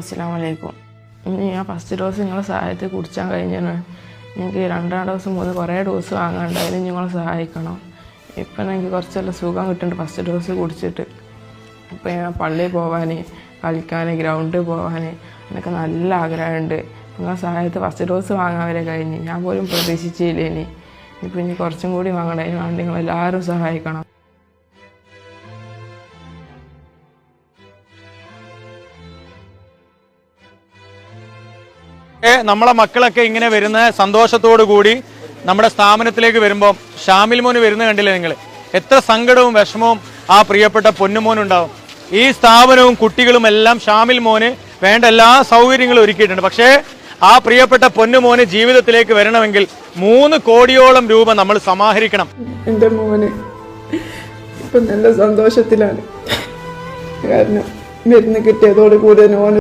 അസ്സലാമു അലൈക്കും. ഇനി ഞാൻ ഫസ്റ്റ് ഡോസ് നിങ്ങളെ സഹായത്തിൽ കുടിച്ചാൽ കഴിഞ്ഞാണ്. എനിക്ക് രണ്ടാം ഡോസ് മുതൽ കുറേ ഡോസ് വാങ്ങാണ്ട്, അതിന് നിങ്ങളെ സഹായിക്കണം. ഇപ്പം എനിക്ക് കുറച്ചെല്ലാം സുഖം കിട്ടുന്നുണ്ട് ഫസ്റ്റ് ഡോസ് കുടിച്ചിട്ട്. ഇപ്പം ഞാൻ പള്ളിയിൽ പോകാൻ, കളിക്കാൻ, ഗ്രൗണ്ടിൽ പോകാൻ എന്നൊക്കെ നല്ല ആഗ്രഹമുണ്ട്. നിങ്ങളെ സഹായത്തിൽ ഫസ്റ്റ് ഡോസ് വാങ്ങാൻ വരെ കഴിഞ്ഞ് ഞാൻ പോലും പ്രതീക്ഷിച്ചില്ല. ഇപ്പം ഇനി കുറച്ചും കൂടി വാങ്ങണം. അതിന് വേണ്ടി നിങ്ങളെല്ലാവരും സഹായിക്കണം. നമ്മളെ മക്കളൊക്കെ ഇങ്ങനെ വരുന്ന സന്തോഷത്തോടു കൂടി നമ്മുടെ സ്ഥാപനത്തിലേക്ക് വരുമ്പോൾ ഷാമിൽ മോന് വരുന്ന കണ്ടില്ലേ നിങ്ങൾ? എത്ര സങ്കടവും വിഷമവും ആ പ്രിയപ്പെട്ട പൊന്നുമോനുണ്ടാവും. ഈ സ്ഥാപനവും കുട്ടികളും എല്ലാം ഷാമിൽ മോന് വേണ്ട എല്ലാ സൗകര്യങ്ങളും ഒരുക്കിയിട്ടുണ്ട്. പക്ഷേ ആ പ്രിയപ്പെട്ട പൊന്നുമോന് ജീവിതത്തിലേക്ക് വരണമെങ്കിൽ 3 കോടിയോളം രൂപ നമ്മൾ സമാഹരിക്കണം. എൻ്റെ മോന് ഇപ്പം നല്ല സന്തോഷത്തിലാണ്. കാരണം മരുന്ന് കിട്ടിയതോടുകൂടി മോന്